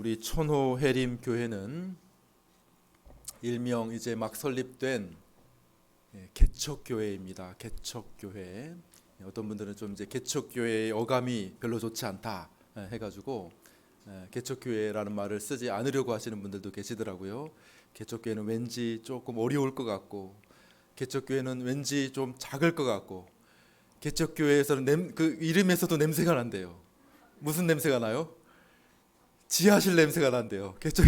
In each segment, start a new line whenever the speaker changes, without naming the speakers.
우리 천호 해림 교회는 일명 이제 막 설립된 개척 교회입니다. 개척 교회. 어떤 분들은 좀 이제 개척 교회의 어감이 별로 좋지 않다 해가지고 개척 교회라는 말을 쓰지 않으려고 하시는 분들도 계시더라고요. 개척 교회는 왠지 조금 어려울 것 같고, 개척 교회는 왠지 좀 작을 것 같고, 개척 교회에서는 그 이름에서도 냄새가 난대요. 무슨 냄새가 나요? 지하실 냄새가 난대요. 개척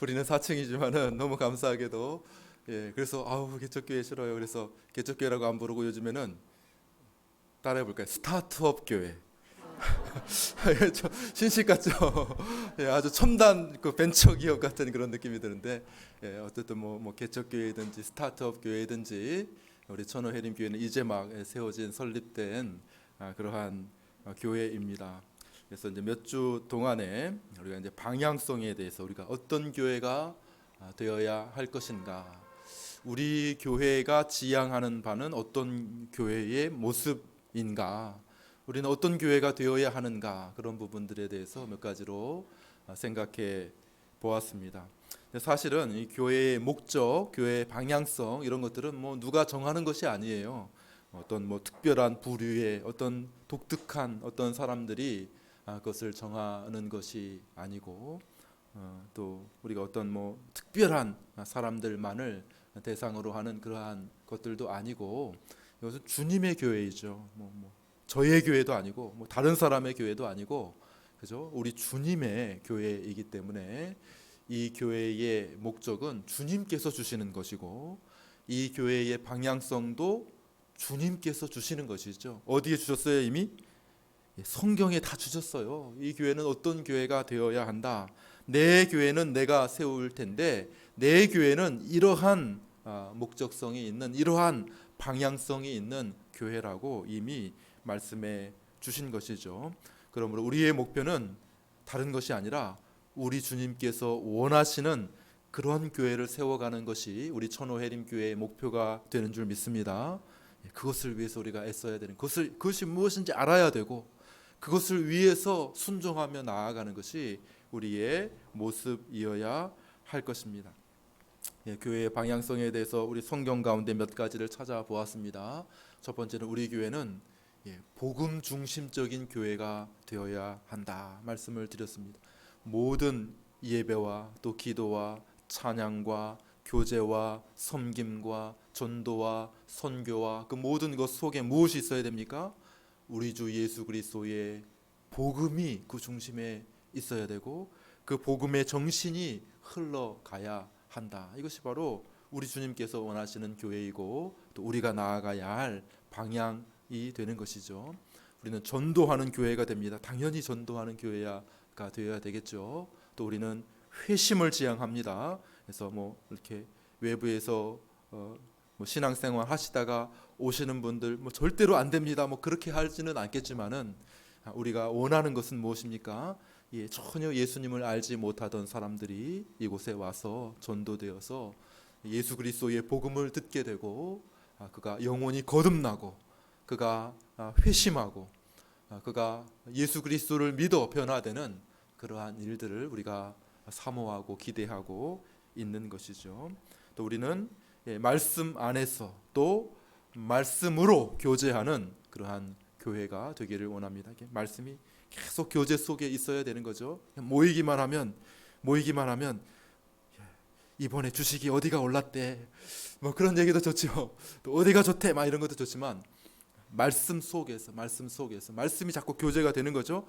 우리는 4층이지만은 너무 감사하게도 그래서 개척교회 싫어요. 그래서 개척교회라고 안 부르고 요즘에는 따라해 볼까요? 스타트업 교회. 신식 같죠? 아주 첨단 그 벤처 기업 같은 그런 느낌이 드는데 어쨌든 뭐 개척교회든지 스타트업 교회든지 우리 천호해림 교회는 이제 막 세워진 설립된 그러한 교회입니다. 그래서 이제 몇 주 동안에 우리가 이제 방향성에 대해서 우리가 어떤 교회가 되어야 할 것인가, 우리 교회가 지향하는 바는 어떤 교회의 모습인가, 우리는 어떤 교회가 되어야 하는가, 그런 부분들에 대해서 몇 가지로 생각해 보았습니다. 사실은 이 교회의 목적, 교회의 방향성 이런 것들은 뭐 누가 정하는 것이 아니에요. 어떤 뭐 특별한 부류의 어떤 독특한 어떤 사람들이 그것을 정하는 것이 아니고, 또 우리가 어떤 뭐 특별한 사람들만을 대상으로 하는 그러한 것들도 아니고, 이것은 주님의 교회이죠. 뭐 저의 교회도 아니고 뭐 다른 사람의 교회도 아니고, 그죠? 우리 주님의 교회이기 때문에 이 교회의 목적은 주님께서 주시는 것이고, 이 교회의 방향성도 주님께서 주시는 것이죠. 어디에 주셨어요? 이미 성경에 다 주셨어요. 이 교회는 어떤 교회가 되어야 한다. 내 교회는 내가 세울 텐데 내 교회는 이러한 목적성이 있는, 이러한 방향성이 있는 교회라고 이미 말씀해 주신 것이죠. 그러므로 우리의 목표는 다른 것이 아니라 우리 주님께서 원하시는 그런 교회를 세워가는 것이 우리 천호해림 교회의 목표가 되는 줄 믿습니다. 그것을 위해서 우리가 애써야 되는, 그것이 무엇인지 알아야 되고, 그것을 위해서 순종하며 나아가는 것이 우리의 모습이어야 할 것입니다. 교회의 방향성에 대해서 우리 성경 가운데 몇 가지를 찾아보았습니다. 첫 번째는 우리 교회는 복음 중심적인 교회가 되어야 한다 말씀을 드렸습니다. 모든 예배와 또 기도와 찬양과 교제와 섬김과 전도와 선교와 그 모든 것 속에 무엇이 있어야 됩니까? 우리 주 예수 그리스도의 복음이 그 중심에 있어야 되고, 그 복음의 정신이 흘러가야 한다. 이것이 바로 우리 주님께서 원하시는 교회이고 또 우리가 나아가야 할 방향이 되는 것이죠. 우리는 전도하는 교회가 됩니다. 당연히 전도하는 교회가 되어야 되겠죠. 또 우리는 회심을 지향합니다. 그래서 뭐 이렇게 외부에서 뭐 신앙생활 하시다가 오시는 분들 뭐 절대로 안 됩니다. 뭐 그렇게 하지는 않겠지만은 우리가 원하는 것은 무엇입니까? 전혀 예수님을 알지 못하던 사람들이 이곳에 와서 전도되어서 예수 그리스도의 복음을 듣게 되고, 그가 영혼이 거듭나고, 그가 회심하고, 그가 예수 그리스도를 믿어 변화되는 그러한 일들을 우리가 사모하고 기대하고 있는 것이죠. 또 우리는 말씀 안에서 또 말씀으로 교제하는 그러한 교회가 되기를 원합니다. 말씀이 계속 교제 속에 있어야 되는 거죠. 모이기만 하면 이번에 주식이 어디가 올랐대, 뭐 그런 얘기도 좋죠. 또 어디가 좋대, 막 이런 것도 좋지만 말씀 속에서 말씀이 자꾸 교제가 되는 거죠.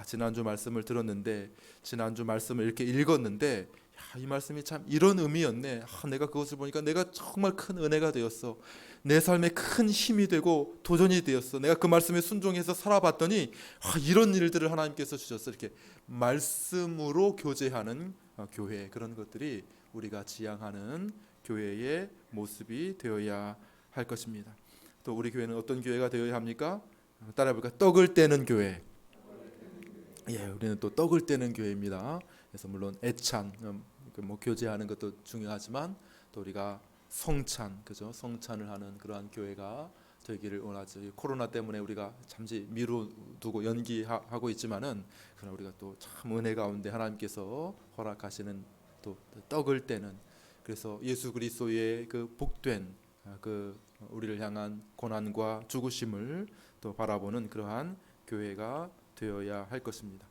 지난주 말씀을 들었는데, 지난주 말씀을 이렇게 읽었는데, 이 말씀이 참 이런 의미였네. 내가 그것을 보니까 내가 정말 큰 은혜가 되었어. 내 삶에 큰 힘이 되고 도전이 되었어. 내가 그 말씀에 순종해서 살아봤더니 이런 일들을 하나님께서 주셨어. 이렇게 말씀으로 교제하는 교회, 그런 것들이 우리가 지향하는 교회의 모습이 되어야 할 것입니다. 또 우리 교회는 어떤 교회가 되어야 합니까? 따라해볼까? 떡을 떼는 교회. 우리는 또 떡을 떼는 교회입니다. 그래서 물론 애찬, 뭐 교제하는 것도 중요하지만 또 우리가 성찬, 그죠? 성찬을 하는 그러한 교회가 되기를 원하죠. 코로나 때문에 우리가 잠시 미루두고 연기하고 있지만은 그러나 우리가 또 참 은혜 가운데 하나님께서 허락하시는 또 떡을 떼는, 그래서 예수 그리스도의 그 복된 그 우리를 향한 고난과 죽으심을 또 바라보는 그러한 교회가 되어야 할 것입니다.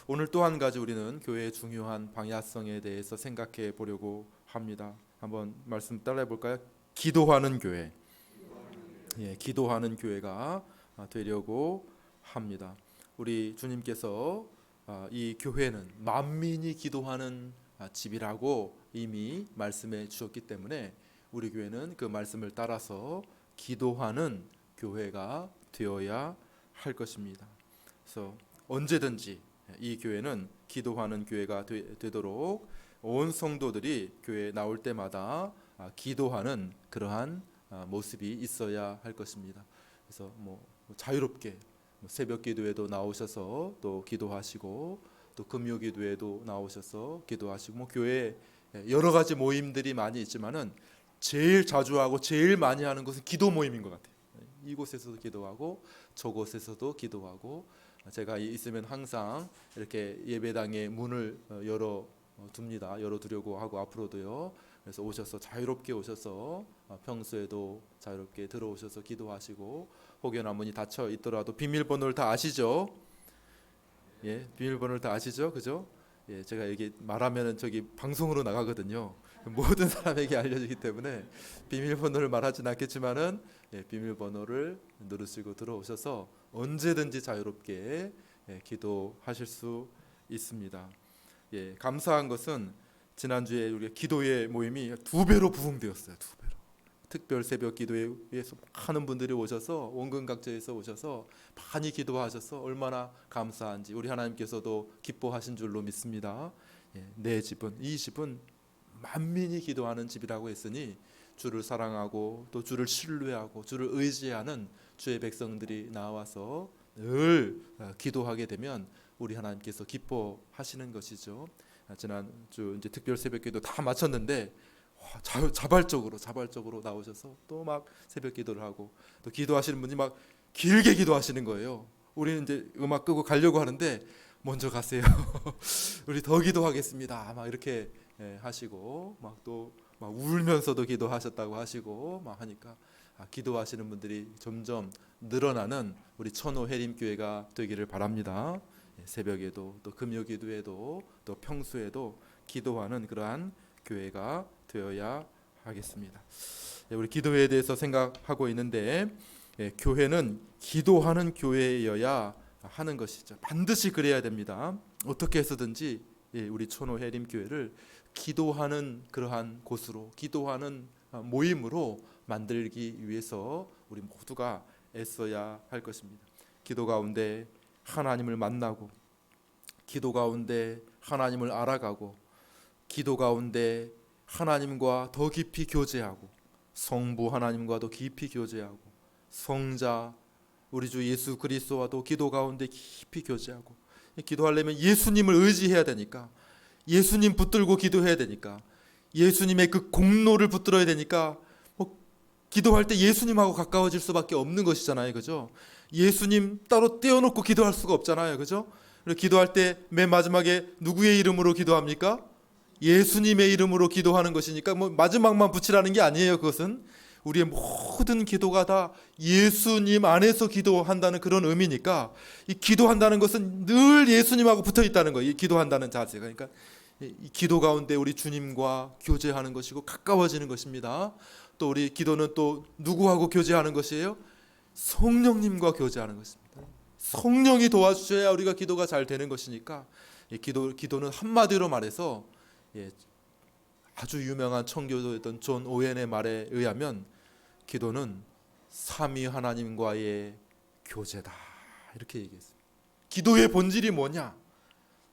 오늘 또 한 가지 우리는 교회의 중요한 방야성에 대해서 생각해 보려고 합니다. 한번 말씀 따라해 볼까요? 기도하는 교회. 기도하는 교회가 되려고 합니다. 우리 주님께서 이 교회는 만민이 기도하는 집이라고 이미 말씀해 주셨기 때문에 우리 교회는 그 말씀을 따라서 기도하는 교회가 되어야 할 것입니다. 그래서 언제든지 이 교회는 기도하는 교회가 되도록 온 성도들이 교회에 나올 때마다 기도하는 그러한 모습이 있어야 할 것입니다. 그래서 자유롭게 새벽 기도에도 나오셔서 또 기도하시고, 또 금요 기도에도 나오셔서 기도하시고, 교회에 여러 가지 모임들이 많이 있지만은 제일 자주 하고 제일 많이 하는 것은 기도 모임인 것 같아요. 이곳에서도 기도하고 저곳에서도 기도하고, 제가 있으면 항상 이렇게 예배당의 문을 열어두려고 하고 앞으로도요. 그래서 오셔서 자유롭게 오셔서 평소에도 자유롭게 들어오셔서 기도하시고, 혹여나 문이 닫혀 있더라도 비밀번호를 다 아시죠? 비밀번호를 다 아시죠? 그죠? 제가 여기 말하면은 저기 방송으로 나가거든요. 모든 사람에게 알려지기 때문에 비밀번호를 말하진 않겠지만은 비밀번호를 누르시고 들어오셔서 언제든지 자유롭게 기도하실 수 있습니다. 감사한 것은 지난주에 우리 기도회 모임이 2배로 부흥되었어요. 2배로. 특별 새벽 기도회에 많은 분들이 오셔서 원근 각지에서 오셔서 많이 기도하셔서 얼마나 감사한지 우리 하나님께서도 기뻐하신 줄로 믿습니다. 내 집은, 이 집은 만민이 기도하는 집이라고 했으니 주를 사랑하고 또 주를 신뢰하고 주를 의지하는 주의 백성들이 나와서 늘 기도하게 되면 우리 하나님께서 기뻐하시는 것이죠. 지난주 이제 특별 새벽기도 다 마쳤는데 자발적으로 나오셔서 또 막 새벽기도를 하고, 또 기도하시는 분이 막 길게 기도하시는 거예요. 우리는 이제 음악 끄고 가려고 하는데 먼저 가세요. 우리 더 기도하겠습니다. 막 이렇게 하시고, 막 또 막 울면서도 기도하셨다고 하시고 막 하니까 기도하시는 분들이 점점 늘어나는 우리 천호 해림교회가 되기를 바랍니다. 새벽에도 또 금요 기도에도 또 평소에도 기도하는 그러한 교회가 되어야 하겠습니다. 우리 기도회에 대해서 생각하고 있는데, 교회는 기도하는 교회여야 하는 것이죠. 반드시 그래야 됩니다. 어떻게 해서든지 우리 천호 해림교회를 기도하는 그러한 곳으로, 기도하는 모임으로 만들기 위해서 우리 모두가 애써야 할 것입니다. 기도 가운데 하나님을 만나고, 기도 가운데 하나님을 알아가고, 기도 가운데 하나님과 더 깊이 교제하고, 성부 하나님과도 깊이 교제하고, 성자 우리 주 예수 그리스도와도 기도 가운데 깊이 교제하고, 기도하려면 예수님을 의지해야 되니까, 예수님 붙들고 기도해야 되니까, 예수님의 그 공로를 붙들어야 되니까 기도할 때 예수님하고 가까워질 수밖에 없는 것이잖아요. 그죠? 예수님 따로 떼어놓고 기도할 수가 없잖아요. 그죠? 기도할 때 맨 마지막에 누구의 이름으로 기도합니까? 예수님의 이름으로 기도하는 것이니까 마지막만 붙이라는 게 아니에요. 그것은 우리의 모든 기도가 다 예수님 안에서 기도한다는 그런 의미니까, 이 기도한다는 것은 늘 예수님하고 붙어 있다는 거예요. 이 기도한다는 자세가. 그러니까 이 기도 가운데 우리 주님과 교제하는 것이고 가까워지는 것입니다. 또 우리 기도는 또 누구하고 교제하는 것이에요? 성령님과 교제하는 것입니다. 성령이 도와주셔야 우리가 기도가 잘 되는 것이니까, 기도는 한마디로 말해서 아주 유명한 청교도였던 존 오웬의 말에 의하면 기도는 삼위 하나님과의 교제다, 이렇게 얘기했습니다. 기도의 본질이 뭐냐?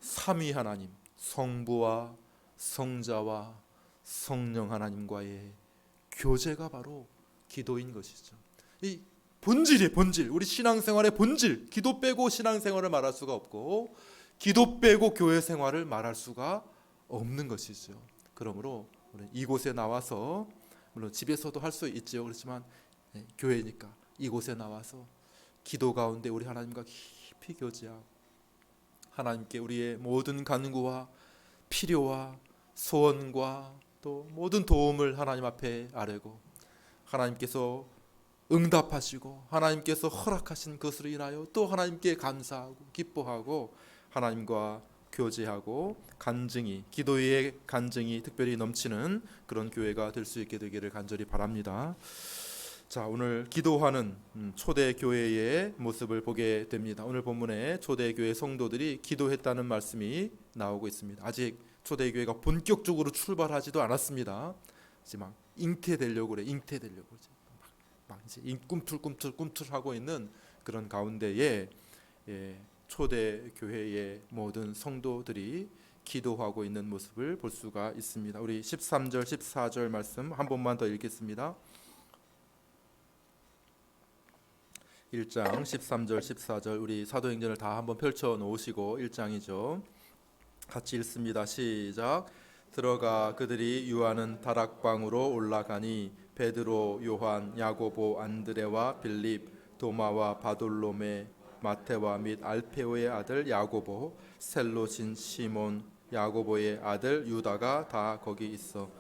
삼위 하나님, 성부와 성자와 성령 하나님과의 교제가 바로 기도인 것이죠. 이 본질이에요. 본질. 우리 신앙생활의 본질. 기도 빼고 신앙생활을 말할 수가 없고, 기도 빼고 교회 생활을 말할 수가 없는 것이죠. 그러므로 우리 이곳에 나와서, 물론 집에서도 할 수 있죠. 그렇지만 교회니까 이곳에 나와서 기도 가운데 우리 하나님과 깊이 교제하고 하나님께 우리의 모든 간구와 필요와 소원과 또 모든 도움을 하나님 앞에 아뢰고 하나님께서 응답하시고 하나님께서 허락하신 것으로 인하여 또 하나님께 감사하고 기뻐하고 하나님과 교제하고 간증이, 기도의 간증이 특별히 넘치는 그런 교회가 될 수 있게 되기를 간절히 바랍니다. 자, 오늘 기도하는 초대 교회의 모습을 보게 됩니다. 오늘 본문에 초대 교회 성도들이 기도했다는 말씀이 나오고 있습니다. 아직 초대 교회가 본격적으로 출발하지도 않았습니다. 이제 막 잉태되려고 그래. 잉태되려고 막 이제 꿈틀꿈틀하고 있는 그런 가운데에 초대 교회의 모든 성도들이 기도하고 있는 모습을 볼 수가 있습니다. 우리 13절 14절 말씀 한 번만 더 읽겠습니다. 1장 13절 14절 우리 사도행전을 다 한번 펼쳐 놓으시고 1장이죠. 같이 읽습니다. 시작. 들어가 그들이 유하는 다락방으로 올라가니 베드로, 요한, 야고보, 안드레와 빌립, 도마와 바돌로메, 마테와 및 알페오의 아들 야고보, 셀로신 시몬, 야고보의 아들 유다가 다 거기 있어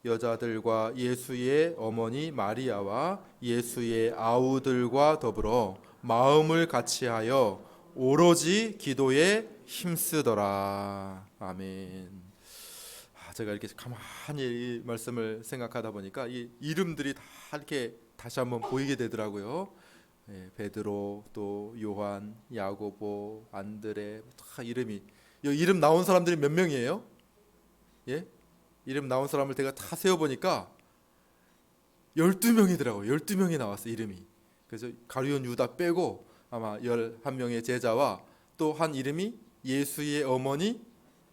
여자들과 예수의 어머니 마리아와 예수의 아우들과 더불어 마음을 같이하여 오로지 기도에 힘쓰더라. 아멘. 제가 이렇게 가만히 이 말씀을 생각하다 보니까 이 이름들이 다 이렇게 다시 한번 보이게 되더라고요. 베드로, 또 요한, 야고보, 안드레, 다 이름이, 이름 나온 사람들이 몇 명이에요? 예? 이름 나온 사람을 제가 다 세어보니까 12명이더라고요. 12명이 나왔어요, 이름이. 그래서 가룟 유다 빼고 아마 11명의 제자와 또 한 이름이 예수의 어머니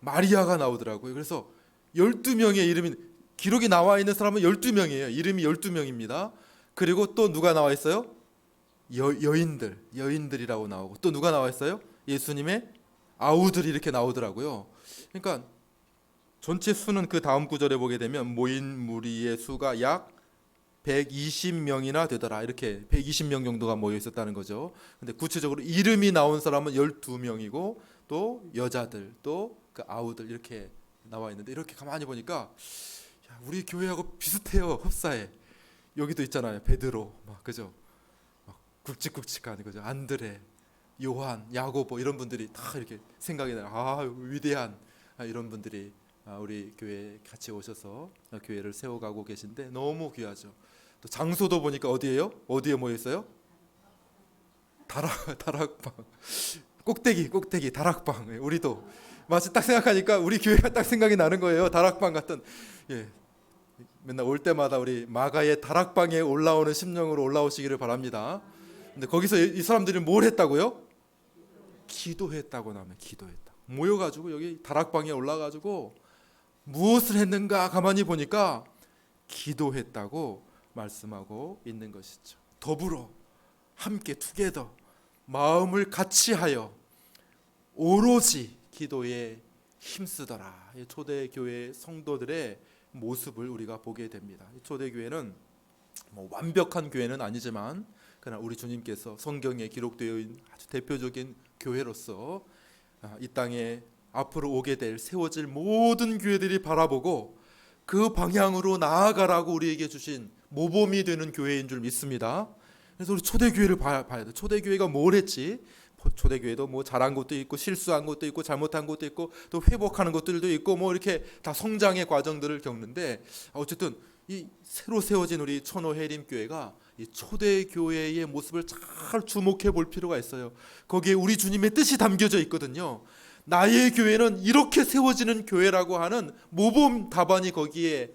마리아가 나오더라고요. 그래서 12명의 이름이, 기록이 나와 있는 사람은 12명이에요. 이름이 12명입니다. 그리고 또 누가 나와 있어요? 여인들이라고 나오고, 또 누가 나와 있어요? 예수님의 아우들이 이렇게 나오더라고요. 그러니까 전체 수는 그 다음 구절에 보게 되면 모인 무리의 수가 약 120명이나 되더라. 이렇게 120명 정도가 모여 있었다는 거죠. 근데 구체적으로 이름이 나온 사람은 12명이고 또 여자들, 또 그 아우들 이렇게 나와 있는데, 이렇게 가만히 보니까 우리 교회하고 비슷해요. 흡사해. 여기도 있잖아요. 베드로, 막 그죠? 막 굵직굵직한 거죠. 안드레, 요한, 야고보 이런 분들이 다 이렇게 생각이 나요. 위대한 이런 분들이 우리 교회에 같이 오셔서 교회를 세워가고 계신데 너무 귀하죠. 또 장소도 보니까 어디예요? 어디에 모여 있어요? 다락방. 꼭대기 다락방. 우리도 마치 딱 생각하니까 우리 교회가 딱 생각이 나는 거예요. 다락방 같은. 맨날 올 때마다 우리 마가의 다락방에 올라오는 심령으로 올라오시기를 바랍니다. 근데 거기서 이 사람들이 뭘 했다고요? 기도했다고 나면 기도했다. 모여가지고 여기 다락방에 올라가지고 무엇을 했는가 가만히 보니까 기도했다고 말씀하고 있는 것이죠. 더불어 함께 투게더 마음을 같이하여 오로지 기도에 힘쓰더라. 초대교회 성도들의 모습을 우리가 보게 됩니다. 초대교회는 완벽한 교회는 아니지만 그러나 우리 주님께서 성경에 기록되어 있는 아주 대표적인 교회로서 이 땅에 앞으로 오게 될 세워질 모든 교회들이 바라보고 그 방향으로 나아가라고 우리에게 주신 모범이 되는 교회인 줄 믿습니다. 그래서 우리 초대교회를 봐야 돼. 초대교회가 뭘 했지? 초대교회도 뭐 잘한 것도 있고 실수한 것도 있고 잘못한 것도 있고 또 회복하는 것들도 있고 뭐 이렇게 다 성장의 과정들을 겪는데, 어쨌든 이 새로 세워진 우리 천호해림교회가 이 초대교회의 모습을 잘 주목해 볼 필요가 있어요. 거기에 우리 주님의 뜻이 담겨져 있거든요. 나의 교회는 이렇게 세워지는 교회라고 하는 모범 답안이 거기에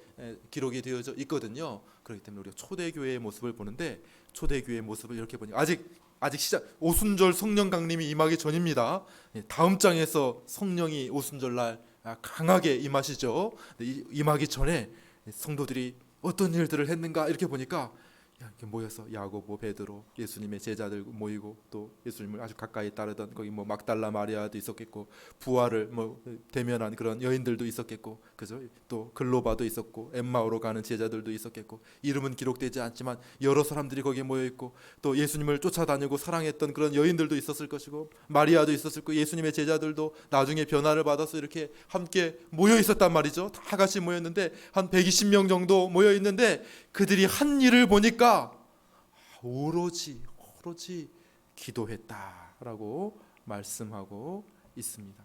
기록이 되어져 있거든요. 그렇기 때문에 우리가 초대교회의 모습을 보는데, 초대교회의 모습을 이렇게 보니까 아직 시작, 오순절 성령 강림이 임하기 전입니다. 다음 장에서 성령이 오순절 날 강하게 임하시죠. 임하기 전에 성도들이 어떤 일들을 했는가 이렇게 보니까 이렇게 모여서 야고보, 베드로, 예수님의 제자들 모이고 또 예수님을 아주 가까이 따르던 거기 뭐 막달라 마리아도 있었겠고 부활을 뭐 대면한 그런 여인들도 있었겠고 그죠? 또 글로바도 있었고 엠마오로 가는 제자들도 있었겠고 이름은 기록되지 않지만 여러 사람들이 거기에 모여 있고 또 예수님을 쫓아다니고 사랑했던 그런 여인들도 있었을 것이고 마리아도 있었을 거고 예수님의 제자들도 나중에 변화를 받아서 이렇게 함께 모여 있었단 말이죠. 다 같이 모였는데 한 120명 정도 모여 있는데 그들이 한 일을 보니까 오로지 기도했다라고 말씀하고 있습니다.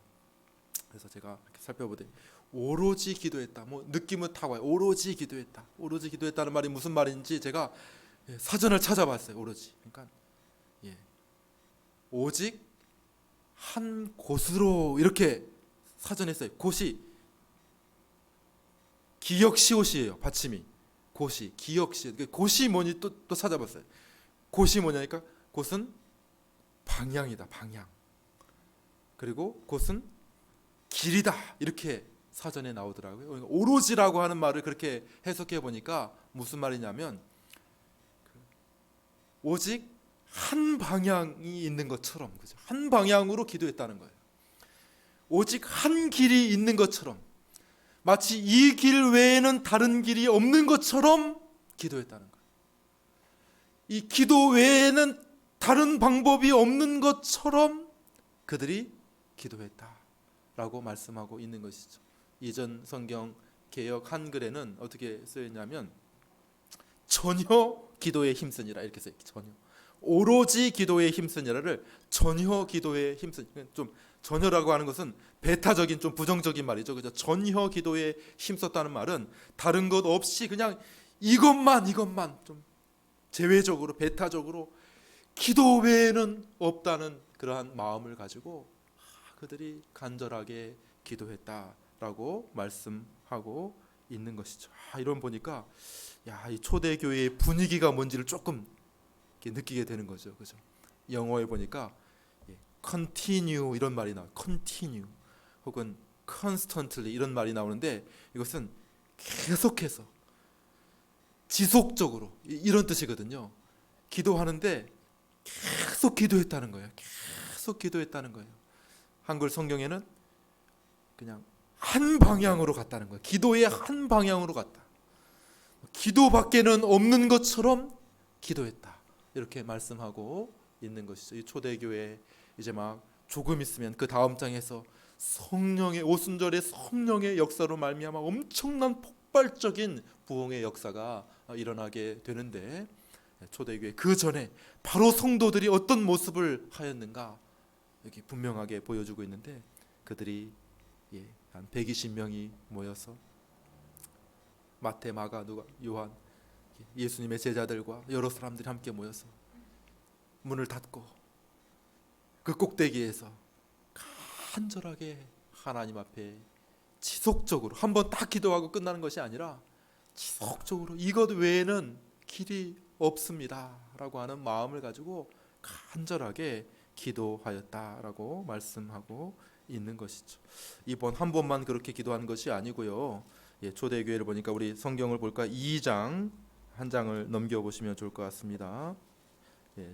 그래서 제가 이렇게 살펴보되 오로지 기도했다. 뭐 느낌은 타 와요. 오로지 기도했다. 오로지 기도했다는 말이 무슨 말인지 제가 사전을 찾아봤어요. 오로지. 그러니까 오직 한 곳으로 이렇게 사전에 써요. 곳이 기역시옷이에요. 받침이. 곳이 기역시. 곳이 뭐니 또 찾아봤어요. 곳이 뭐냐니까 곳은 방향이다. 방향. 그리고 곳은 길이다. 이렇게 사전에 나오더라고요. 그러니까 오로지라고 하는 말을 그렇게 해석해 보니까 무슨 말이냐면 오직 한 방향이 있는 것처럼, 그죠? 한 방향으로 기도했다는 거예요. 오직 한 길이 있는 것처럼, 마치 이 길 외에는 다른 길이 없는 것처럼 기도했다는 거예요. 이 기도 외에는 다른 방법이 없는 것처럼 그들이 기도했다라고 말씀하고 있는 것이죠. 이전 성경 개역 한글에는 어떻게 쓰였냐면 전혀 기도에 힘쓰니라 이렇게 써요. 전혀. 오로지 기도에 힘쓰니라를 전혀 기도에 힘쓰니. 좀 전혀라고 하는 것은 배타적인 좀 부정적인 말이죠. 그죠? 전혀 기도에 힘썼다는 말은 다른 것 없이 그냥 이것만 좀 제외적으로 배타적으로 기도 외에는 없다는 그러한 마음을 가지고 그들이 간절하게 기도했다라고 말씀하고 있는 것이죠. 이런 보니까 이 초대교회의 분위기가 뭔지를 조금 느끼게 되는 거죠. 그죠? 영어에 보니까 continue 이런 말이 나와요. continue 혹은 constantly 이런 말이 나오는데 이것은 계속해서 지속적으로 이런 뜻이거든요. 기도하는데 계속 기도했다는 거예요. 계속 기도했다는 거예요. 한글 성경에는 그냥 한 방향으로 갔다는 거예요. 기도의 한 방향으로 갔다. 기도밖에는 없는 것처럼 기도했다. 이렇게 말씀하고 있는 것이죠. 이 초대교회 이제 막 조금 있으면 그 다음 장에서 성령의 오순절의 성령의 역사로 말미암아 엄청난 폭발적인 부흥의 역사가 일어나게 되는데 초대교회 그 전에 바로 성도들이 어떤 모습을 하였는가 여기 분명하게 보여주고 있는데 그들이 한 120명이 모여서 마태, 마가, 누가, 요한 예수님의 제자들과 여러 사람들이 함께 모여서 문을 닫고 그 꼭대기에서 간절하게 하나님 앞에 지속적으로 한번 딱 기도하고 끝나는 것이 아니라 지속적으로 이것 외에는 길이 없습니다 라고 하는 마음을 가지고 간절하게 기도하였다라고 말씀하고 있는 것이죠. 이번 한 번만 그렇게 기도한 것이 아니고요. 초대교회를 보니까 우리 성경을 볼까 2장 한 장을 넘겨보시면 좋을 것 같습니다.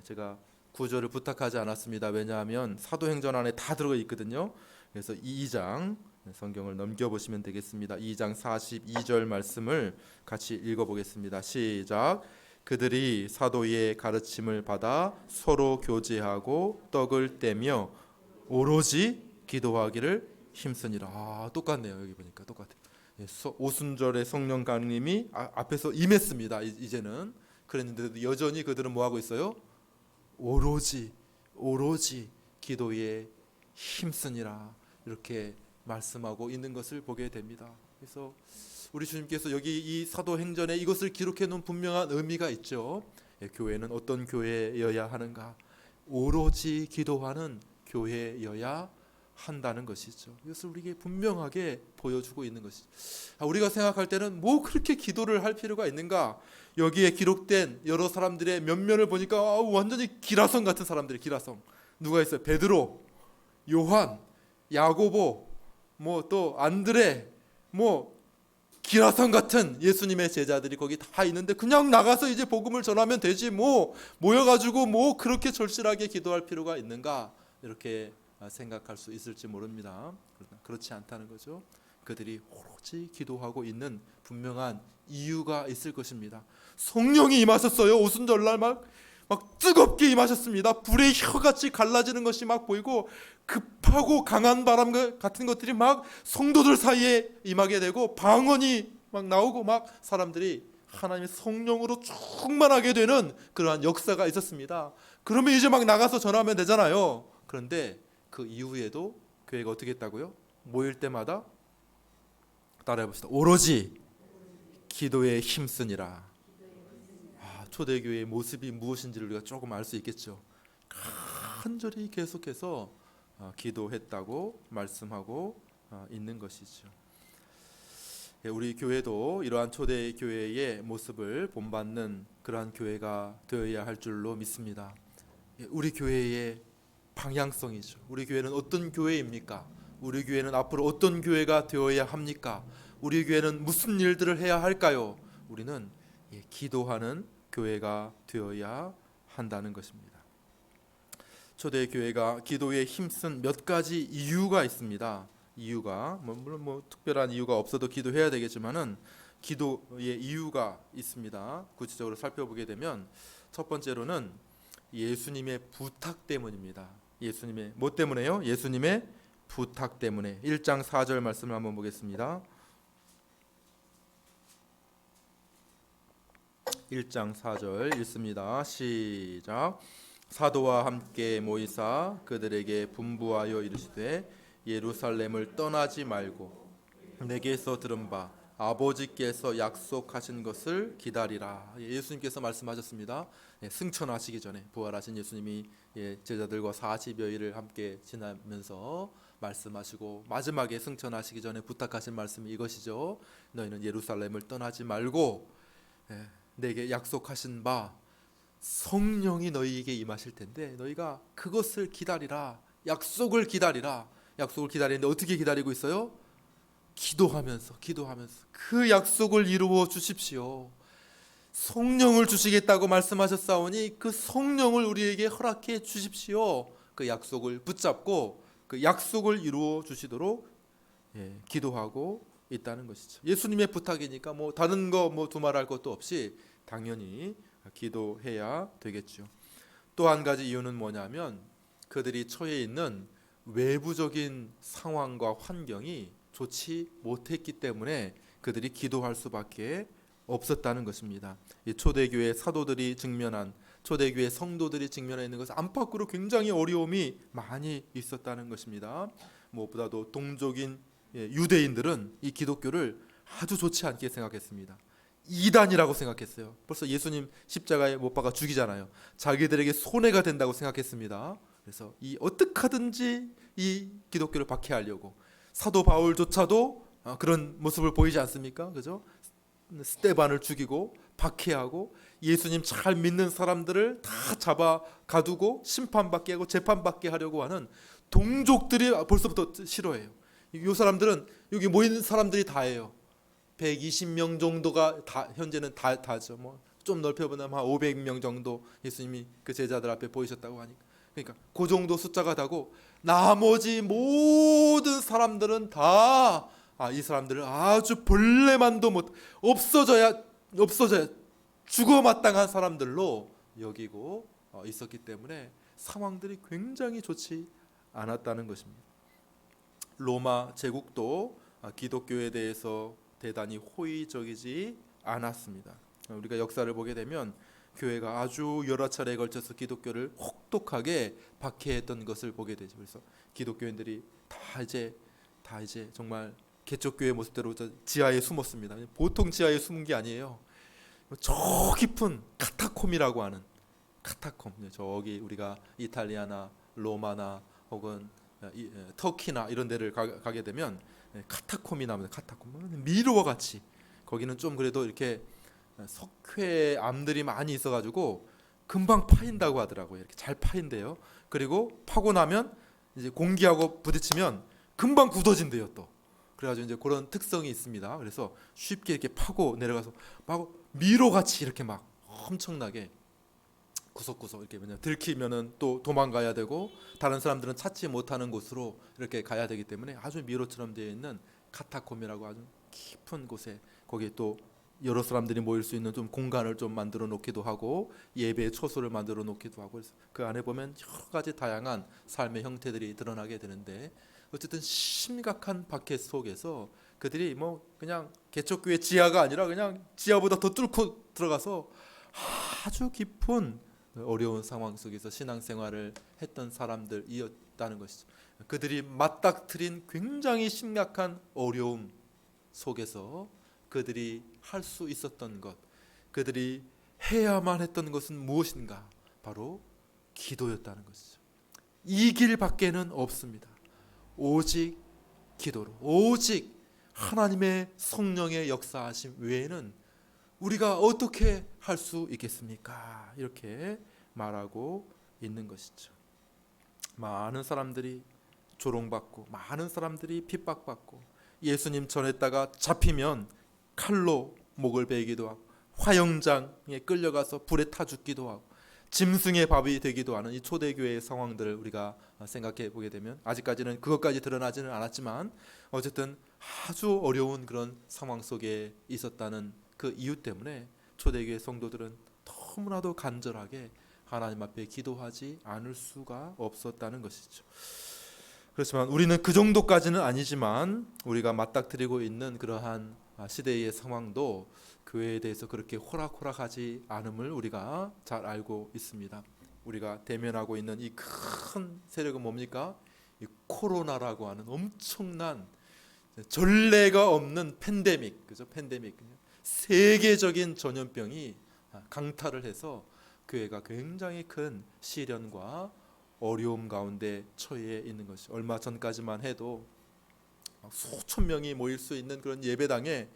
제가 구절을 부탁하지 않았습니다. 왜냐하면 사도행전 안에 다 들어가 있거든요. 그래서 2장 성경을 넘겨보시면 되겠습니다. 2장 42절 말씀을 같이 읽어보겠습니다. 시작. 그들이 사도의 가르침을 받아 서로 교제하고 떡을 떼며 오로지 기도하기를 힘쓰니라. 똑같네요. 여기 보니까 똑같아요. 오순절의 성령 강림이 앞에서 임했습니다. 이제는 그랬는데도 여전히 그들은 뭐 하고 있어요? 오로지 기도에 힘쓰니라 이렇게 말씀하고 있는 것을 보게 됩니다. 그래서 우리 주님께서 여기 이 사도행전에 이것을 기록해 놓은 분명한 의미가 있죠. 교회는 어떤 교회여야 하는가? 오로지 기도하는 교회여야 한다는 것이죠. 이것을 우리에게 분명하게 보여주고 있는 것이죠. 우리가 생각할 때는 뭐 그렇게 기도를 할 필요가 있는가? 여기에 기록된 여러 사람들의 면면을 보니까 완전히 기라성 같은 사람들이 기라성. 누가 있어요? 베드로, 요한, 야고보, 뭐 또 안드레, 뭐 기라성 같은 예수님의 제자들이 거기 다 있는데 그냥 나가서 이제 복음을 전하면 되지 뭐 모여가지고 뭐 그렇게 절실하게 기도할 필요가 있는가 이렇게 생각할 수 있을지 모릅니다. 그러나 그렇지 않다는 거죠. 그들이 오로지 기도하고 있는 분명한 이유가 있을 것입니다. 성령이 임하셨어요. 오순절날 막 뜨겁게 임하셨습니다. 불의 혀같이 갈라지는 것이 막 보이고 급하고 강한 바람 같은 것들이 막 성도들 사이에 임하게 되고 방언이 막 나오고 막 사람들이 하나님의 성령으로 충만하게 되는 그러한 역사가 있었습니다. 그러면 이제 막 나가서 전하면 되잖아요. 그런데 그 이후에도 교회가 어떻게 했다고요? 모일 때마다 따라해봅시다. 오로지 기도에 힘쓰니라. 초대교회의 모습이 무엇인지를 우리가 조금 알 수 있겠죠. 간절히 계속해서 기도했다고 말씀하고 있는 것이죠. 우리 교회도 이러한 초대교회의 모습을 본받는 그러한 교회가 되어야 할 줄로 믿습니다. 우리 교회의 방향성이죠. 우리 교회는 어떤 교회입니까? 우리 교회는 앞으로 어떤 교회가 되어야 합니까? 우리 교회는 무슨 일들을 해야 할까요? 우리는 기도하는 교회가 되어야 한다는 것입니다. 초대교회가 기도에 힘쓴 몇 가지 이유가 있습니다. 이유가 물론 특별한 이유가 없어도 기도해야 되겠지만은 기도의 이유가 있습니다. 구체적으로 살펴보게 되면 첫 번째로는 예수님의 부탁 때문입니다. 예수님의 뭐 때문에요? 예수님의 부탁 때문에. 1장 4절 말씀을 한번 보겠습니다. 1장 4절 읽습니다. 시작. 사도와 함께 모이사 그들에게 분부하여 이르시되 예루살렘을 떠나지 말고 내게서 들은 바 아버지께서 약속하신 것을 기다리라. 예수님께서 말씀하셨습니다. 승천하시기 전에 부활하신 예수님이 제자들과 40여일을 함께 지나면서 말씀하시고 마지막에 승천하시기 전에 부탁하신 말씀이 이것이죠. 너희는 예루살렘을 떠나지 말고 내게 약속하신 바 성령이 너희에게 임하실 텐데 너희가 그것을 기다리라. 약속을 기다리라. 약속을 기다리는데 어떻게 기다리고 있어요? 기도하면서 그 약속을 이루어 주십시오. 성령을 주시겠다고 말씀하셨사오니 그 성령을 우리에게 허락해 주십시오. 그 약속을 붙잡고 그 약속을 이루어 주시도록 기도하고 있다는 것이죠. 예수님의 부탁이니까 뭐 다른 거 뭐 두말할 것도 없이 당연히 기도해야 되겠죠. 또 한 가지 이유는 뭐냐면 그들이 처해 있는 외부적인 상황과 환경이 좋지 못했기 때문에 그들이 기도할 수밖에 없었다는 것입니다. 이 초대교회 사도들이 직면한 초대교회 성도들이 직면해 있는 것은 안팎으로 굉장히 어려움이 많이 있었다는 것입니다. 무엇보다도 동족인 유대인들은 이 기독교를 아주 좋지 않게 생각했습니다. 이단이라고 생각했어요. 벌써 예수님 십자가에 못 박아 죽이잖아요. 자기들에게 손해가 된다고 생각했습니다. 그래서 어떻게 하든지 이 기독교를 박해하려고 사도 바울조차도 그런 모습을 보이지 않습니까? 그죠? 스데반을 죽이고 박해하고 예수님 잘 믿는 사람들을 다 잡아 가두고 심판받게 하고 재판받게 하려고 하는 동족들이 벌써부터 싫어해요. 이 사람들은 여기 모인 사람들이 다예요. 120명 정도가 다 현재는 다죠. 뭐 좀 넓혀보면 한 500명 정도 예수님이 그 제자들 앞에 보이셨다고 하니까 그러니까 그 정도 숫자가 다고 나머지 모든 사람들은 다 이 사람들을 아주 벌레만도 못 없어져야 죽어 마땅한 사람들로 여기고 있었기 때문에 상황들이 굉장히 좋지 않았다는 것입니다. 로마 제국도 기독교에 대해서 대단히 호의적이지 않았습니다. 우리가 역사를 보게 되면 교회가 아주 여러 차례에 걸쳐서 기독교를 혹독하게 박해했던 것을 보게 되죠. 그래서 기독교인들이 다 이제 정말 개척교회 모습대로 지하에 숨었습니다. 보통 지하에 숨은 게 아니에요. 저 깊은 카타콤이라고 하는 카타콤. 저기 우리가 이탈리아나 로마나 혹은 터키나 이런 데를 가게 되면 카타콤이 나옵니다. 카타콤 미로와 같이 거기는 좀 그래도 이렇게 석회암들이 많이 있어가지고 금방 파인다고 하더라고요. 이렇게 잘 파인대요. 그리고 파고 나면 이제 공기하고 부딪히면 금방 굳어진대요. 또 그래가지고 이제 그런 특성이 있습니다. 그래서 쉽게 이렇게 파고 내려가서 막 미로같이 이렇게 막 엄청나게 구석구석 이렇게 왜냐 들키면은 또 도망가야 되고 다른 사람들은 찾지 못하는 곳으로 이렇게 가야 되기 때문에 아주 미로처럼 되어 있는 카타콤이라고 아주 깊은 곳에 거기 또 여러 사람들이 모일 수 있는 좀 공간을 좀 만들어 놓기도 하고 예배의 초소를 만들어 놓기도 하고 그래서 그 안에 보면 여러 가지 다양한 삶의 형태들이 드러나게 되는데 어쨌든 심각한 박해 속에서 그들이 뭐 그냥 개척교회 지하가 아니라 그냥 지하보다 더 뚫고 들어가서 아주 깊은 어려운 상황 속에서 신앙생활을 했던 사람들이었다는 것이죠. 그들이 맞닥뜨린 굉장히 심각한 어려움 속에서 그들이 할 수 있었던 것, 그들이 해야만 했던 것은 무엇인가? 바로 기도였다는 것이죠. 이 길 밖에는 없습니다. 오직 기도로, 오직 하나님의 성령의 역사하심 외에는 우리가 어떻게 할 수 있겠습니까? 이렇게 말하고 있는 것이죠. 많은 사람들이 조롱받고 많은 사람들이 핍박받고 예수님 전했다가 잡히면 칼로 목을 베기도 하고 화영장에 끌려가서 불에 타 죽기도 하고 짐승의 밥이 되기도 하는 이 초대교회의 상황들을 우리가 생각해 보게 되면 아직까지는 그것까지 드러나지는 않았지만 어쨌든 아주 어려운 그런 상황 속에 있었다는 그 이유 때문에 초대교회 성도들은 너무나도 간절하게 하나님 앞에 기도하지 않을 수가 없었다는 것이죠. 그렇지만 우리는 그 정도까지는 아니지만 우리가 맞닥뜨리고 있는 그러한 시대의 상황도 교회에 대해서 그렇게 호락호락하지 않음을 우리가 잘 알고 있습니다. 우리가 대면하고 있는 이 큰 세력은 뭡니까? 이 코로나라고 하는 엄청난 전례가 없는 팬데믹, 그죠? 팬데믹, 세계적인 전염병이 강타를 해서 교회가 굉장히 큰 시련과 어려움 가운데 처해 있는 것이 얼마 전까지만 해도 수천 명이 모일 수 있는 그런 예배당에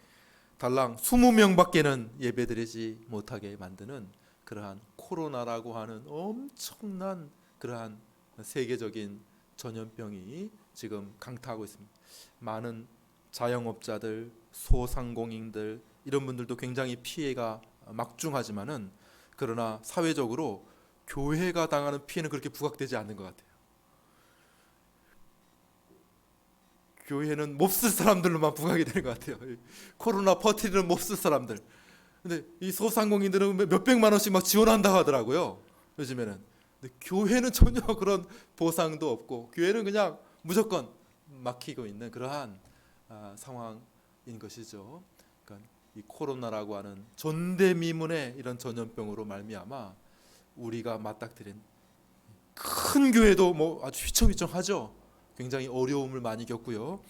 달랑 20명밖에는 예배드리지 못하게 만드는 그러한 코로나라고 하는 엄청난 그러한 세계적인 전염병이 지금 강타하고 있습니다. 많은 자영업자들, 소상공인들 이런 분들도 굉장히 피해가 막중하지만은 그러나 사회적으로 교회가 당하는 피해는 그렇게 부각되지 않는 것 같아요. 교회는 몹쓸 사람들로만 부각이 되는 것 같아요. 코로나 퍼뜨리는 몹쓸 사람들. 근데 이 소상공인들은 몇백만 원씩 막 지원한다고 하더라고요. 요즘에는. 근데 교회는 전혀 그런 보상도 없고 교회는 그냥 무조건 막히고 있는 그러한 상황인 것이죠. 그러니까 이 코로나라고 하는 전대미문의 이런 전염병으로 말미암아 우리가 맞닥뜨린 큰 교회도 뭐 아주 휘청휘청하죠. 굉장히 어려움을 많이 겪고요.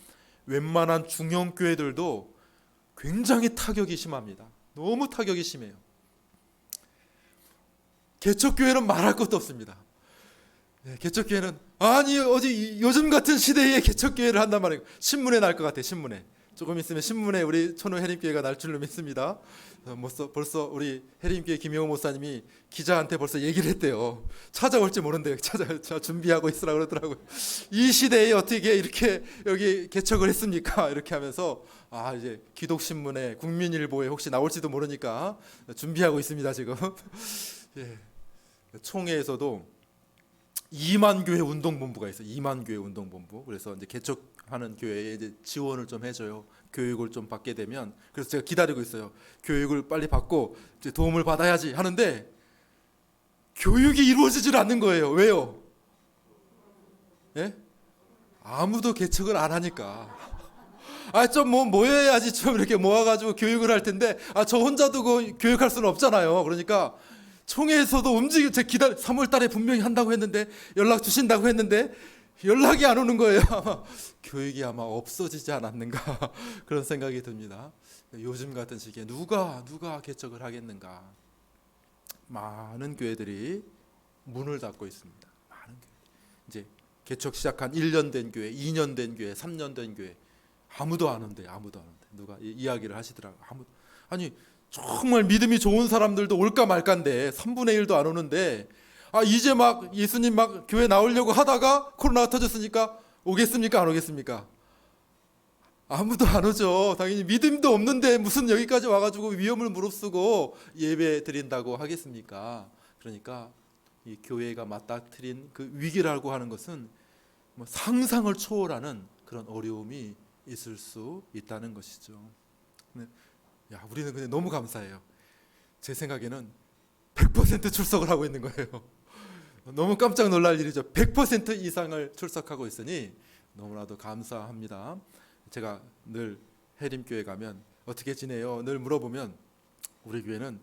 웬만한 중형 교회들도 굉장히 타격이 심합니다. 너무 타격이 심해요. 개척교회는 말할 것도 없습니다. 개척교회는 아니 어디 요즘 같은 시대에 개척교회를 한단 말이에요. 신문에 날 것 같아요. 신문에. 조금 있으면 신문에 우리 천호 해림교회가 날 줄로 믿습니다. 벌써 우리 해림교회 김영호 목사님이 기자한테 벌써 얘기를 했대요. 찾아올지 모른대요. 자 준비하고 있으라고 그러더라고요. 이 시대에 어떻게 이렇게 여기 개척을 했습니까? 이렇게 하면서 이제 기독신문에 국민일보에 혹시 나올지도 모르니까 준비하고 있습니다 지금. 예. 총회에서도 2만 교회 운동본부가 있어요. 2만 교회 운동본부. 그래서 이제 개척하는 교회에 이제 지원을 좀 해줘요. 교육을 좀 받게 되면. 그래서 제가 기다리고 있어요. 교육을 빨리 받고 이제 도움을 받아야지 하는데 교육이 이루어지질 않는 거예요. 왜요? 예? 아무도 개척을 안 하니까. 좀 모여야지 좀 이렇게 모아가지고 교육을 할 텐데 저 혼자도 그 교육할 수는 없잖아요. 그러니까 총회에서도 제 3월 달에 분명히 한다고 했는데 연락 주신다고 했는데 연락이 안 오는 거예요. 교육이 아마 없어지지 않았는가 그런 생각이 듭니다. 요즘 같은 시기에 누가 개척을 하겠는가. 많은 교회들이 문을 닫고 있습니다. 많은 교회. 이제 개척 시작한 1년 된 교회, 2년 된 교회, 3년 된 교회 아무도 안 온대. 누가 이야기를 하시더라고요. 아니 정말 믿음이 좋은 사람들도 올까 말까인데 3분의 1도 안 오는데 이제 막 예수님 막 교회 나오려고 하다가 코로나가 터졌으니까 오겠습니까? 안 오겠습니까? 아무도 안 오죠. 당연히 믿음도 없는데 무슨 여기까지 와가지고 위험을 무릅쓰고 예배 드린다고 하겠습니까? 그러니까 이 교회가 맞닥뜨린 그 위기라고 하는 것은 뭐 상상을 초월하는 그런 어려움이 있을 수 있다는 것이죠. 근데 우리는 근데 너무 감사해요. 제 생각에는 100% 출석을 하고 있는 거예요. 너무 깜짝 놀랄 일이죠. 100% 이상을 출석하고 있으니 너무나도 감사합니다. 제가 늘 해림교회 가면 어떻게 지내요? 늘 물어보면 우리 교회는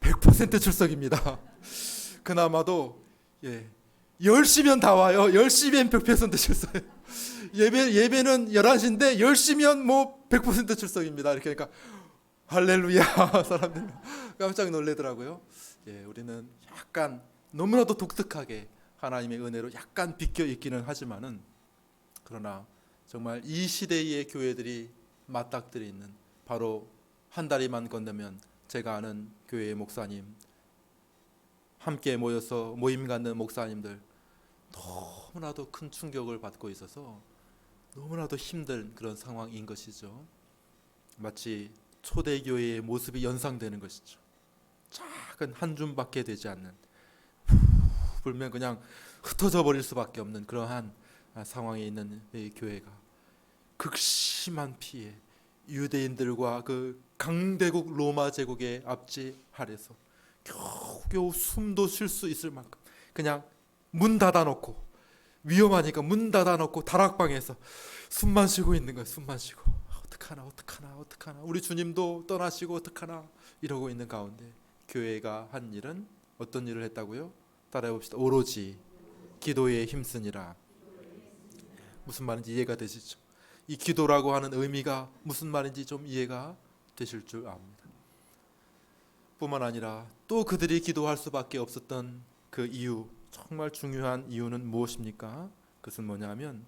100% 출석입니다. 그나마도 10시면 다 와요. 10시면 100% 출석. 예배는 11시인데 10시면 뭐 100% 출석입니다. 이렇게 하니까 할렐루야 사람들이 깜짝 놀래더라고요. 우리는 약간 너무나도 독특하게 하나님의 은혜로 약간 비껴 있기는 하지만은 그러나 정말 이 시대의 교회들이 맞닥뜨려 있는 바로 한 다리만 건너면 제가 아는 교회의 목사님, 함께 모여서 모임 갖는 목사님들 너무나도 큰 충격을 받고 있어서 너무나도 힘든 그런 상황인 것이죠. 마치 초대교회의 모습이 연상되는 것이죠. 작은 한 줌밖에 되지 않는, 불면 그냥 흩어져 버릴 수밖에 없는 그러한 상황에 있는 이 교회가 극심한 피해, 유대인들과 그 강대국 로마 제국의 압제 아래서 겨우겨우 숨도 쉴 수 있을 만큼 그냥 문 닫아놓고, 위험하니까 문 닫아놓고 다락방에서 숨만 쉬고 있는 거예요. 숨만 쉬고 어떡하나 우리 주님도 떠나시고 어떡하나 이러고 있는 가운데 교회가 한 일은 어떤 일을 했다고요? 따라해 봅시다. 오로지 기도에 힘쓰니라. 무슨 말인지 이해가 되시죠? 이 기도라고 하는 의미가 무슨 말인지 좀 이해가 되실 줄 압니다. 뿐만 아니라 또 그들이 기도할 수밖에 없었던 그 이유, 정말 중요한 이유는 무엇입니까? 그것은 뭐냐면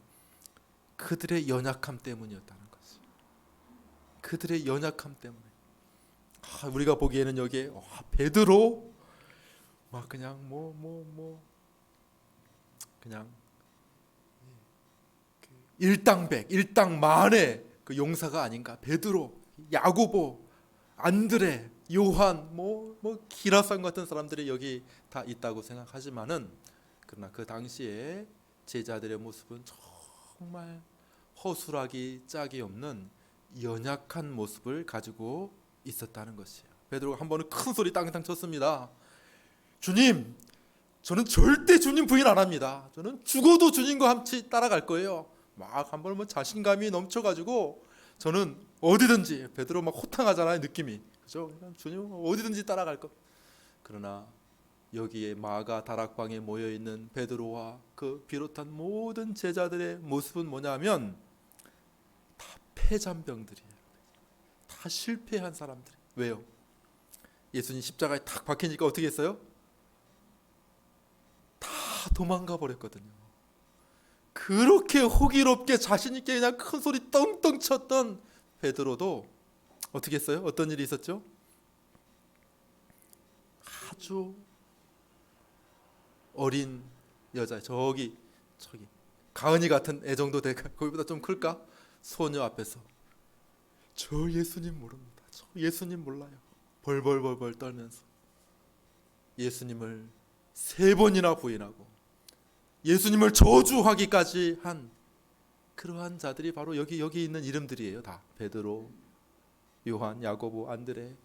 그들의 연약함 때문이었다는 것이죠. 그들의 연약함 때문에. 우리가 보기에는 여기에 베드로 막 그냥 그냥 일당백, 일당만의 그 용사가 아닌가. 베드로, 야고보, 안드레, 요한, 기라상 같은 사람들이 여기 다 있다고 생각하지만은, 그러나 그 당시에 제자들의 모습은 정말 허술하기 짝이 없는 연약한 모습을 가지고 있었다는 것이에요. 베드로가 한 번은 큰 소리 땅땅 쳤습니다. 주님, 저는 절대 주님 부인 안 합니다. 저는 죽어도 주님과 함께 따라갈 거예요. 막 한 번 자신감이 넘쳐가지고 저는 어디든지, 베드로 막 호탕하잖아요, 느낌이. 그죠? 주님 어디든지 따라갈 것. 그러나 여기에 마가 다락방에 모여 있는 베드로와 그 비롯한 모든 제자들의 모습은 뭐냐면 다 패잔병들이에요. 다 실패한 사람들. 왜요? 예수님 십자가에 탁 박히니까 어떻게 했어요? 다 도망가 버렸거든요. 그렇게 호기롭게 자신 있게 그냥 큰 소리 떵떵 쳤던 베드로도 어떻게 했어요? 어떤 일이 있었죠? 아주 어린 여자, 저기 가은이 같은 애정도 될까? 거기보다 좀 클까? 소녀 앞에서 저 예수님 모릅니다. 저 예수님 몰라요. 벌벌벌벌 떨면서 예수님을 3번이나 부인하고 예수님을 저주하기까지 한 그러한 자들이 바로 여기 있는 이름들이에요. 다 베드로, 요한, 야고보, 안드레,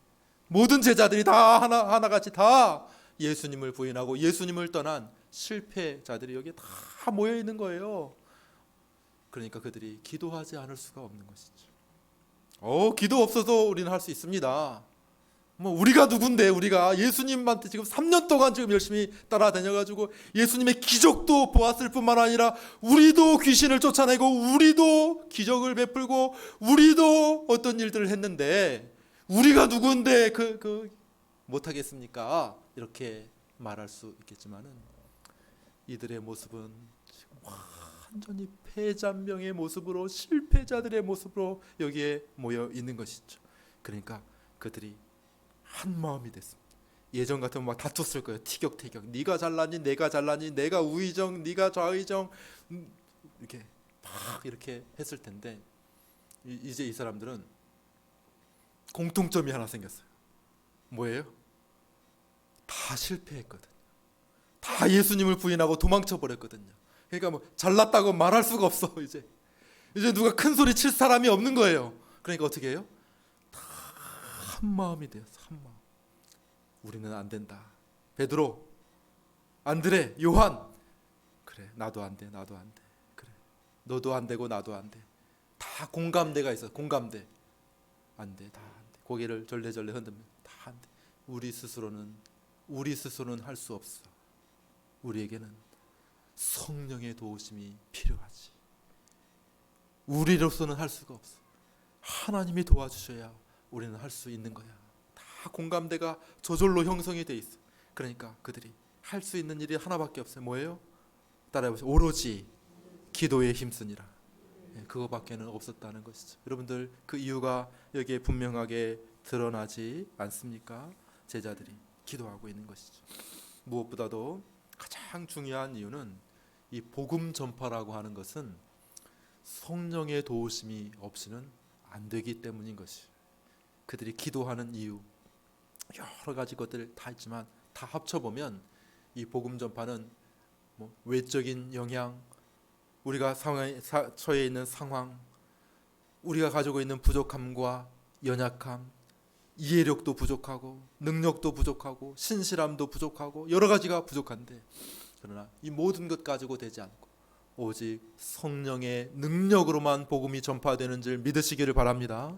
모든 제자들이 다 하나같이 다 예수님을 부인하고 예수님을 떠난 실패자들이 여기 다 모여 있는 거예요. 그러니까 그들이 기도하지 않을 수가 없는 것이죠. 기도 없어도 우리는 할 수 있습니다. 우리가 누군데, 우리가 예수님한테 지금 3년 동안 지금 열심히 따라다녀가지고 예수님의 기적도 보았을 뿐만 아니라 우리도 귀신을 쫓아내고 우리도 기적을 베풀고 우리도 어떤 일들을 했는데 우리가 누군데 못하겠습니까? 이렇게 말할 수 있겠지만은 이들의 모습은 지금 완전히 패잔병의 모습으로, 실패자들의 모습으로 여기에 모여 있는 것이죠. 그러니까 그들이 한 마음이 됐습니다. 예전 같으면 막 다퉜을 거예요. 티격태격. 네가 잘나니, 내가 잘나니, 내가 우의정, 네가 좌의정, 이렇게 막 이렇게 했을 텐데 이제 이 사람들은 공통점이 하나 생겼어요. 뭐예요? 다 실패했거든요. 다 예수님을 부인하고 도망쳐 버렸거든요. 그러니까 뭐 잘났다고 말할 수가 없어. 이제 누가 큰 소리 칠 사람이 없는 거예요. 그러니까 어떻게 해요? 다 한 마음이 되었어. 한 마음. 우리는 안 된다. 베드로, 안드레, 요한. 그래, 나도 안 돼. 나도 안 돼. 그래, 너도 안 되고 나도 안 돼. 다 공감대가 있어. 공감대. 안 돼. 다 안 돼. 고개를 절레절레 흔들면 다 안 돼. 우리 스스로는 할 수 없어. 우리에게는 성령의 도우심이 필요하지. 우리로서는 할 수가 없어. 하나님이 도와주셔야 우리는 할 수 있는 거야. 다 공감대가 저절로 형성이 돼 있어. 그러니까 그들이 할 수 있는 일이 하나밖에 없어요. 뭐예요? 따라해보세요. 오로지 기도에 힘쓰니라. 그거밖에는 없었다는 것이죠. 여러분들, 그 이유가 여기에 분명하게 드러나지 않습니까? 제자들이 기도하고 있는 것이죠. 무엇보다도 가장 중요한 이유는 이 복음 전파라고 하는 것은 성령의 도우심이 없이는 안 되기 때문인 것이. 그들이 기도하는 이유 여러 가지 것들 다 있지만 다 합쳐보면 이 복음 전파는 뭐 외적인 영향, 우리가 상황에 처해 있는 상황, 우리가 가지고 있는 부족함과 연약함, 이해력도 부족하고 능력도 부족하고 신실함도 부족하고 여러 가지가 부족한데, 그러나 이 모든 것 가지고 되지 않고 오직 성령의 능력으로만 복음이 전파되는 줄 믿으시기를 바랍니다.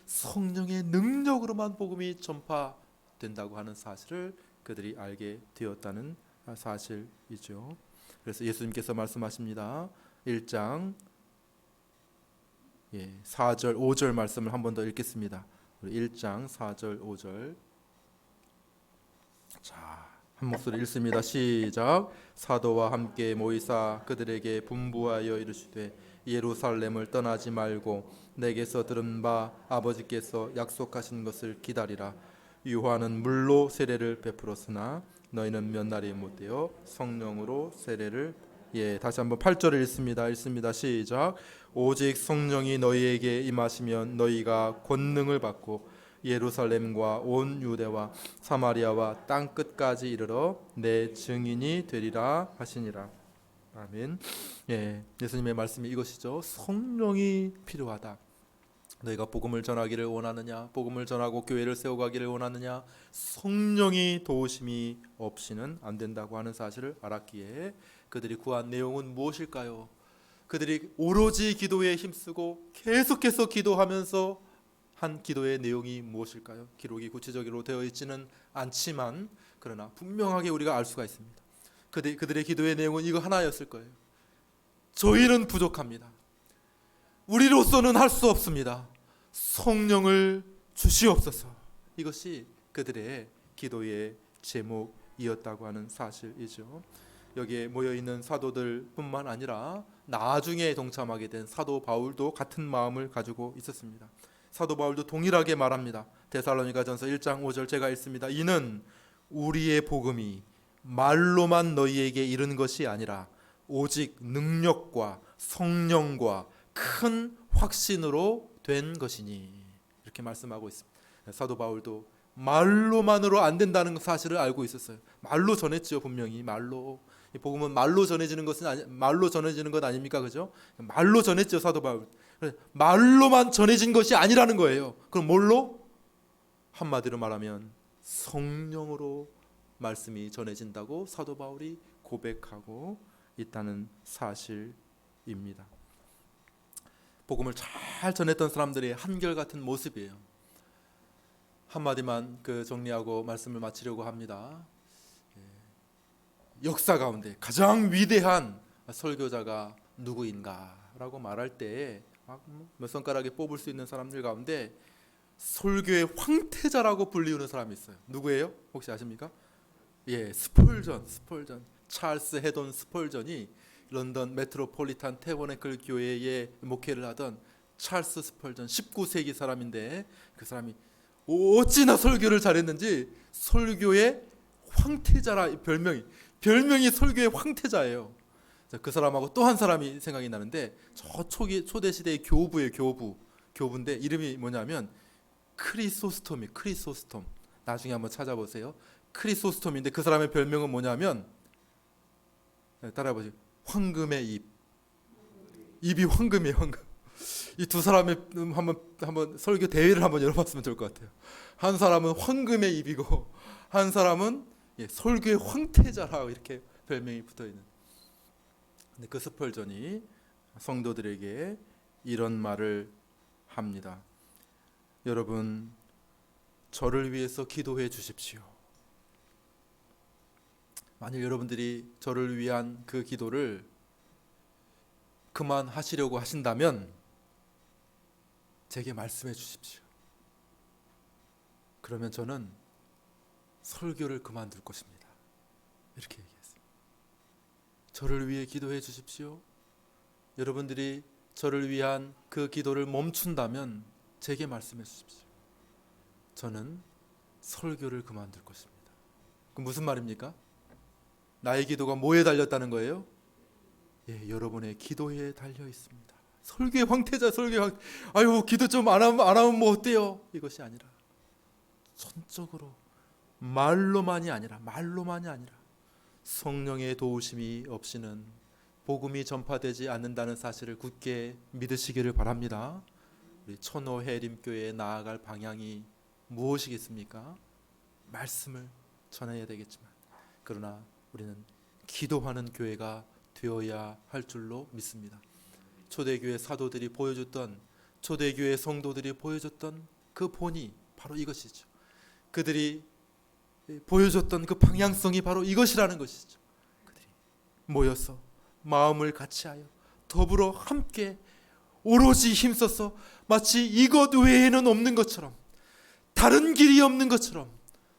성령의 능력으로만 복음이 전파된다고 하는 사실을 그들이 알게 되었다는 사실이죠. 그래서 예수님께서 말씀하십니다. 1장 4절 5절 말씀을 한 번 더 읽겠습니다. 우리 1장 4절 5절 자, 한 목소리 읽습니다. 시작. 사도와 함께 모이사 그들에게 분부하여 이르시되 예루살렘을 떠나지 말고 내게서 들은 바 아버지께서 약속하신 것을 기다리라. 요한은 물로 세례를 베풀었으나 너희는 몇 날이 못되어 성령으로 세례를 다시 한번 8절을 읽습니다. 시작. 오직 성령이 너희에게 임하시면 너희가 권능을 받고 예루살렘과 온 유대와 사마리아와 땅 끝까지 이르러 내 증인이 되리라 하시니라. 아멘. 예수님의 말씀이 이것이죠. 성령이 필요하다. 너희가 복음을 전하기를 원하느냐, 복음을 전하고 교회를 세워가기를 원하느냐, 성령이 도우심이 없이는 안 된다고 하는 사실을 알았기에 그들이 구한 내용은 무엇일까요? 그들이 오로지 기도에 힘쓰고 계속해서 기도하면서 한 기도의 내용이 무엇일까요? 기록이 구체적으로 되어 있지는 않지만 그러나 분명하게 우리가 알 수가 있습니다. 그들의 기도의 내용은 이거 하나였을 거예요. 저희는 부족합니다. 우리로서는 할 수 없습니다. 성령을 주시옵소서. 이것이 그들의 기도의 제목이었다고 하는 사실이죠. 여기에 모여있는 사도들뿐만 아니라 나중에 동참하게 된 사도 바울도 같은 마음을 가지고 있었습니다. 사도 바울도 동일하게 말합니다. 데살로니가전서 1장 5절 제가 읽습니다. 이는 우리의 복음이 말로만 너희에게 이른 것이 아니라 오직 능력과 성령과 큰 확신으로 된 것이니, 이렇게 말씀하고 있습니다. 사도 바울도 말로만으로 안 된다는 사실을 알고 있었어요. 말로 전했죠. 분명히 말로. 이 복음은 말로 전해지는 것 아닙니까? 그죠? 말로 전했죠. 사도 바울. 말로만 전해진 것이 아니라는 거예요. 그럼 뭘로? 한마디로 말하면 성령으로 말씀이 전해진다고 사도 바울이 고백하고 있다는 사실입니다. 복음을 잘 전했던 사람들의 한결같은 모습이에요. 한마디만 정리하고 말씀을 마치려고 합니다. 역사 가운데 가장 위대한 설교자가 누구인가라고 말할 때 몇 손가락에 뽑을 수 있는 사람들 가운데 설교의 황태자라고 불리우는 사람이 있어요. 누구예요? 혹시 아십니까? 스펄전. 찰스 헤돈 스펄전이 런던 메트로폴리탄 태버네클 교회에 목회를 하던 찰스 스펄전, 19세기 사람인데 그 사람이 어찌나 설교를 잘했는지 설교의 황태자라 별명이 설교의 황태자예요. 그 사람하고 또 한 사람이 생각이 나는데 저 초대 시대의 교부예요. 교부. 교부인데 이름이 뭐냐면 크리소스톰이 크리소스톰. 나중에 한번 찾아보세요. 크리소스톰인데 그 사람의 별명은 뭐냐면 따라해보세요. 황금의 입. 입이 황금이에요. 황금. 이 두 사람의 한번 설교 대회를 한번 열어봤으면 좋을 것 같아요. 한 사람은 황금의 입이고 한 사람은 설교의 황태자라고 이렇게 별명이 붙어 있는. 근데 그 스펄전이 성도들에게 이런 말을 합니다. 여러분, 저를 위해서 기도해 주십시오. 만약 여러분들이 저를 위한 그 기도를 그만하시려고 하신다면 제게 말씀해 주십시오. 그러면 저는 설교를 그만둘 것입니다. 이렇게 얘기했어요. 저를 위해 기도해 주십시오. 여러분들이 저를 위한 그 기도를 멈춘다면 제게 말씀해 주십시오. 저는 설교를 그만둘 것입니다. 그럼 무슨 말입니까? 나의 기도가 뭐에 달렸다는 거예요? 여러분의 기도에 달려 있습니다. 설교의 황태자, 아유 기도 좀 안 하면 뭐 어때요? 이것이 아니라 전적으로 말로만이 아니라 성령의 도우심이 없이는 복음이 전파되지 않는다는 사실을 굳게 믿으시기를 바랍니다. 우리 천호 해림교회에 나아갈 방향이 무엇이겠습니까? 말씀을 전해야 되겠지만 그러나 우리는 기도하는 교회가 되어야 할 줄로 믿습니다. 초대교회 사도들이 보여줬던, 초대교회 성도들이 보여줬던 그 본이 바로 이것이죠. 그들이 보여줬던 그 방향성이 바로 이것이라는 것이죠. 그들이 모여서 마음을 같이하여 더불어 함께 오로지 힘써서 마치 이것 외에는 없는 것처럼, 다른 길이 없는 것처럼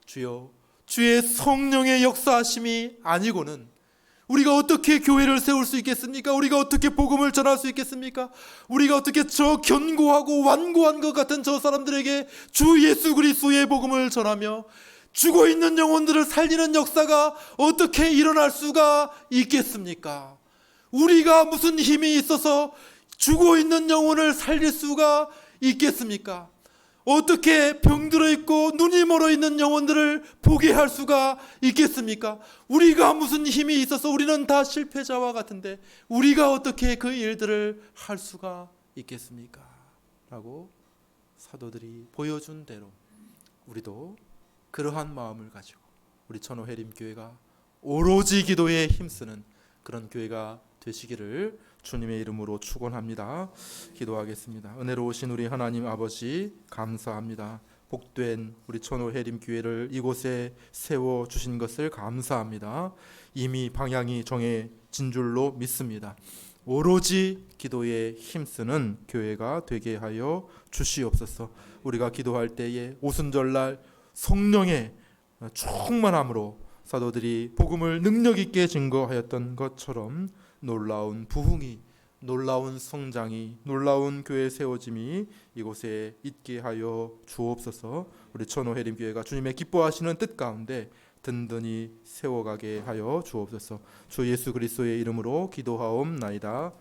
주여, 주의 성령의 역사하심이 아니고는 우리가 어떻게 교회를 세울 수 있겠습니까? 우리가 어떻게 복음을 전할 수 있겠습니까? 우리가 어떻게 저 견고하고 완고한 것 같은 저 사람들에게 주 예수 그리스도의 복음을 전하며 죽어 있는 영혼들을 살리는 역사가 어떻게 일어날 수가 있겠습니까? 우리가 무슨 힘이 있어서 죽어 있는 영혼을 살릴 수가 있겠습니까? 어떻게 병들어 있고 눈이 멀어 있는 영혼들을 보게 할 수가 있겠습니까? 우리가 무슨 힘이 있어서 우리는 다 실패자와 같은데 우리가 어떻게 그 일들을 할 수가 있겠습니까? 라고 사도들이 보여준 대로 우리도 그러한 마음을 가지고 우리 천호 해림교회가 오로지 기도에 힘쓰는 그런 교회가 되시기를 주님의 이름으로 축원합니다. 기도하겠습니다. 은혜로우신 우리 하나님 아버지 감사합니다. 복된 우리 천호 해림교회를 이곳에 세워주신 것을 감사합니다. 이미 방향이 정해진 줄로 믿습니다. 오로지 기도에 힘쓰는 교회가 되게 하여 주시옵소서. 우리가 기도할 때에 오순절날 성령의 충만함으로 사도들이 복음을 능력 있게 증거하였던 것처럼 놀라운 부흥이, 놀라운 성장이, 놀라운 교회 세워짐이 이곳에 있게 하여 주옵소서. 우리 천호 해림교회가 주님의 기뻐하시는 뜻 가운데 든든히 세워가게 하여 주옵소서. 주 예수 그리스도의 이름으로 기도하옵나이다.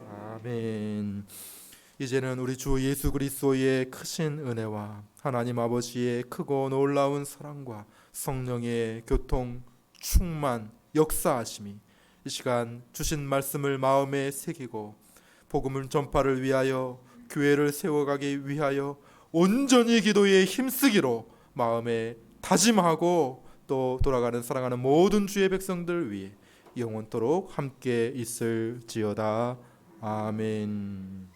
아멘. 이제는 우리 주 예수 그리스도의 크신 은혜와 하나님 아버지의 크고 놀라운 사랑과 성령의 교통, 충만, 역사하심이 이 시간 주신 말씀을 마음에 새기고 복음을 전파를 위하여 교회를 세워가기 위하여 온전히 기도에 힘쓰기로 마음에 다짐하고 또 돌아가는 사랑하는 모든 주의 백성들 위해 영원토록 함께 있을지어다. 아멘.